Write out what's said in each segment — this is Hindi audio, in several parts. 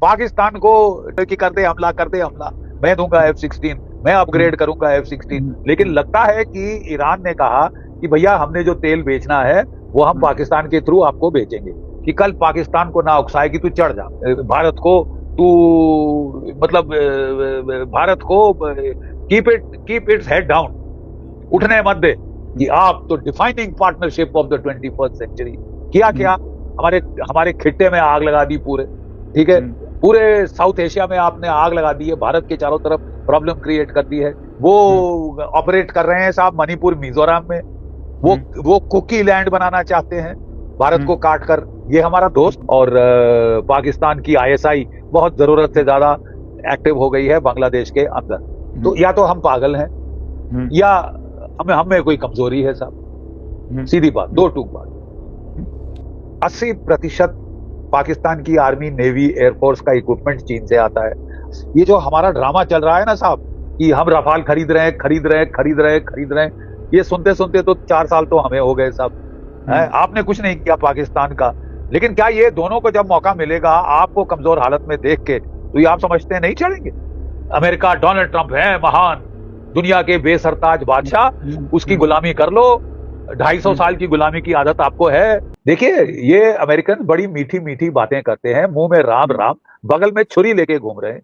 पाकिस्तान को कि कर दे हमला, मैं दूंगा F-16, मैं अपग्रेड करूंगा F-16। लेकिन लगता है कि ईरान ने कहा कि भैया हमने जो तेल बेचना है वो हम पाकिस्तान के थ्रू आपको बेचेंगे, कि कल पाकिस्तान को ना उकसाए कि तू चढ़ जा, भारत को तू मतलब भारत को कीप इट्स हेड डाउन, उठने मत दे, कि आप तो defining partnership of the 21st century. किया क्या, हमारे खिट्टे में आग लगा दी पूरे, ठीक है, पूरे साउथ एशिया में आपने आग लगा दी है, भारत के चारों तरफ प्रॉब्लम क्रिएट कर दी है। वो ऑपरेट कर रहे हैं साहब मणिपुर मिजोरम में, वो कुकी लैंड बनाना चाहते हैं भारत को काट कर। ये हमारा दोस्त और पाकिस्तान की ISI बहुत जरूरत से ज्यादा एक्टिव हो गई है बांग्लादेश के अंदर। तो या तो हम पागल हैं या हमें कोई कमजोरी है साहब, सीधी बात, दो टूक बात। 80% पाकिस्तान की आर्मी, नेवी, एयरफोर्स का इक्विपमेंट चीन से आता है। ये जो हमारा ड्रामा चल रहा है ना साहब, कि हम रफाल खरीद रहे हैं, ये सुनते सुनते तो 4 साल तो हमें हो गए साहब। आपने कुछ नहीं किया पाकिस्तान का, लेकिन क्या ये दोनों को जब मौका मिलेगा आपको कमजोर हालत में देख के, तो ये आप समझते हैं नहीं चढ़ेंगे? अमेरिका, डोनाल्ड ट्रंप है महान, दुनिया के बेसरताज बादशाह, उसकी गुलामी कर लो, 250 साल की गुलामी की आदत आपको है। देखिए, ये अमेरिकन बड़ी मीठी मीठी बातें करते हैं, मुंह में राम राम, बगल में छुरी लेके घूम रहे हैं।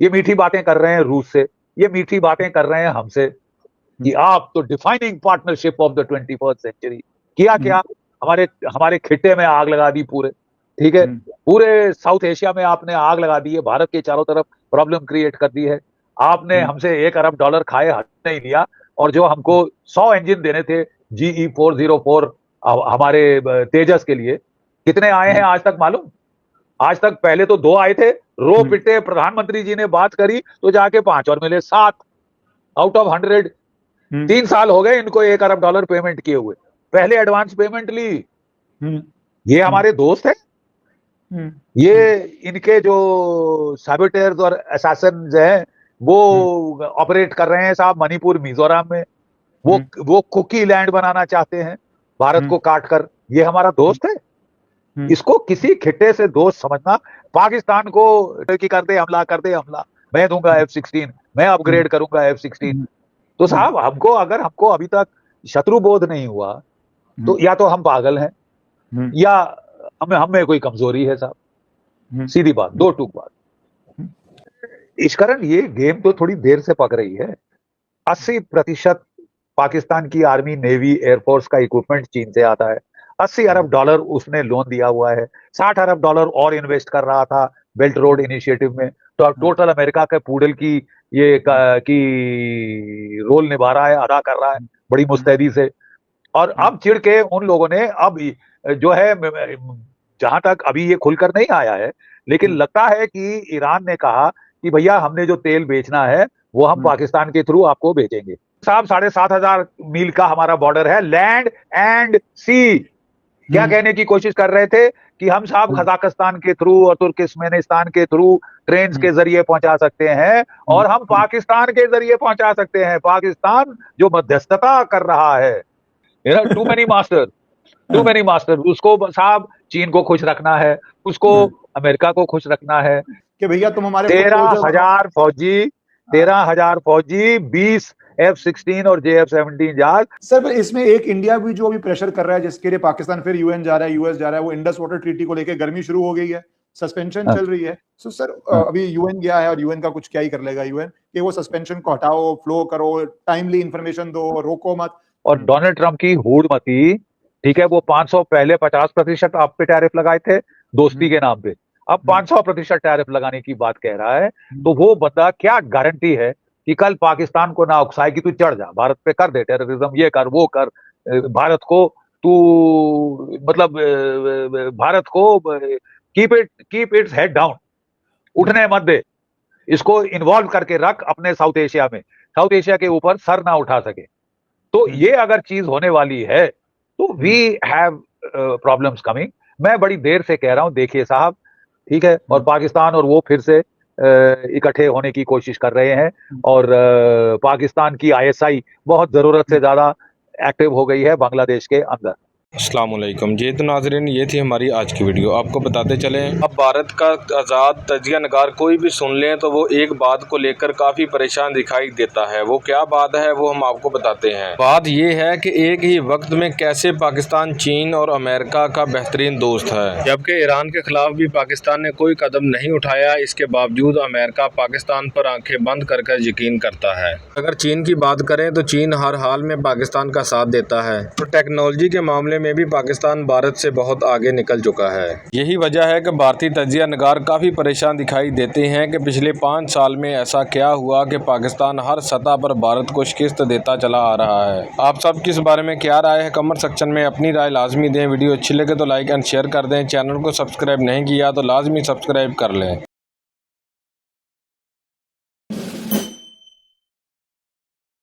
ये मीठी बातें कर रहे हैं रूस से, ये मीठी बातें कर रहे हैं हमसे, कि आप तो defining partnership of the 21st century. किया क्या, हमारे खिट्टे में आग लगा दी पूरे, ठीक है, पूरे साउथ एशिया में आपने आग लगा दी है, भारत के चारों तरफ प्रॉब्लम क्रिएट कर दी है। आपने हमसे $1 अरब खाए, हाथ नहीं लिया, और जो हमको 100 इंजन देने थे GE-404 हमारे तेजस के लिए, कितने आए हैं आज तक मालूम? आज तक पहले तो 2 आए थे, रो पिटे, प्रधानमंत्री जी ने बात करी तो जाके 5 और मिले, 7 आउट ऑफ 100। 3 साल हो गए इनको $1 अरब पेमेंट किए हुए, पहले एडवांस पेमेंट ली। ये हमारे दोस्त है। ये इनके जो सैबोटेयर्स और असैसिन्स हैं वो ऑपरेट कर रहे हैं साहब मणिपुर मिजोरम में, वो कुकी लैंड बनाना चाहते हैं भारत को काट कर। ये हमारा दोस्त है। इसको किसी खिट्टे से दोस्त समझना, पाकिस्तान को कि कर दे हमला, मैं दूंगा F-16, मैं अपग्रेड करूंगा F-16। तो साहब हमको अभी तक शत्रु बोध नहीं हुआ, तो या तो हम पागल हैं या हमें कोई कमजोरी है साहब, सीधी बात, दो टूक बात। इस कारण ये गेम तो थोड़ी देर से पक रही है। 80% पाकिस्तान की आर्मी, नेवी, एयरफोर्स का इक्विपमेंट चीन से आता है। $80 अरब उसने लोन दिया हुआ है, $60 अरब और इन्वेस्ट कर रहा था बेल्ट रोड इनिशिएटिव में। तो अब टोटल अमेरिका के पूडल की रोल निभा रहा है, अदा कर रहा है बड़ी मुस्तैदी से। और अब चिढ़ के उन लोगों ने, अब जो है, जहां तक अभी ये खुलकर नहीं आया है, लेकिन लगता है कि ईरान ने कहा कि भैया हमने जो तेल बेचना है वो हम पाकिस्तान के थ्रू आपको बेचेंगे। साहब 7,500 मील का हमारा बॉर्डर है, लैंड एंड सी। क्या कहने की कोशिश कर रहे थे कि हम साहब कजाकिस्तान के थ्रू और तुर्कमेनिस्तान के थ्रू ट्रेन के जरिए पहुंचा सकते हैं, और हम पाकिस्तान के जरिए पहुंचा सकते हैं। पाकिस्तान जो मध्यस्थता कर रहा है, टू मेनी मास्टर, उसको साहब चीन को खुश रखना है, उसको अमेरिका को खुश रखना है कि भैया तुम हमारे 13,000 फौजी, 20 F-16 और JF-17 जहाज। सर इसमें एक इंडिया भी जो अभी प्रेशर कर रहा है, जिसके लिए पाकिस्तान फिर UN जा रहा है, US जा रहा है, वो इंडस वाटर ट्रीटी को लेकर गर्मी शुरू हो गई है, सस्पेंशन चल रही है। सो सर अभी UN गया है, और UN का कुछ क्या ही कर लेगा UN, कि वो सस्पेंशन को हटाओ, फ्लो करो, टाइमली इंफॉर्मेशन दो, रोको मत। और डोनाल्ड ट्रंप की हूड़मती, ठीक है, वो 500 पहले 50% आप पे टैरिफ लगाए थे दोस्ती के नाम पे, अब 500% टैरिफ लगाने की बात कह रहा है। तो वो बंदा क्या गारंटी है कि कल पाकिस्तान को ना उकसाए कि तू चढ़ जा, भारत पे कर दे टेररिज्म, ये कर वो कर, भारत को तू मतलब भारत को कीप इट्स हेड डाउन, उठने मत दे, इसको इन्वॉल्व करके रख अपने साउथ एशिया के ऊपर सर ना उठा सके। तो ये अगर चीज होने वाली है तो वी हैव प्रॉब्लम्स कमिंग। मैं बड़ी देर से कह रहा हूं, देखिए साहब, ठीक है, और पाकिस्तान और वो फिर से इकट्ठे होने की कोशिश कर रहे हैं, और पाकिस्तान की ISI बहुत जरूरत से ज्यादा एक्टिव हो गई है बांग्लादेश के अंदर। अस्सलाम वालेकुम जी। तो नाज़रीन, ये थी हमारी आज की वीडियो। आपको बताते चलें, अब भारत का आज़ाद तजिया नगार कोई भी सुन लें तो वो एक बात को लेकर काफ़ी परेशान दिखाई देता है। वो क्या बात है वो हम आपको बताते हैं। बात ये है कि एक ही वक्त में कैसे पाकिस्तान चीन और अमेरिका का बेहतरीन दोस्त है, जबकि ईरान के खिलाफ भी पाकिस्तान ने कोई कदम नहीं उठाया। इसके बावजूद अमेरिका पाकिस्तान पर आंखें बंद कर कर यकीन करता है। अगर चीन की बात करें तो चीन हर हाल में पाकिस्तान का साथ देता है, तो टेक्नोलॉजी के मामले में भी पाकिस्तान भारत से बहुत आगे निकल चुका है। यही वजह है कि भारतीय तजिया नगार काफ़ी परेशान दिखाई देते हैं कि पिछले 5 साल में ऐसा क्या हुआ कि पाकिस्तान हर सतह पर भारत को शिकस्त देता चला आ रहा है। आप सब किस बारे में क्या राय है, कमेंट सेक्शन में अपनी राय लाजमी दें। वीडियो अच्छी लगे तो लाइक एंड शेयर कर दें। चैनल को सब्सक्राइब नहीं किया तो लाजमी सब्सक्राइब कर लें।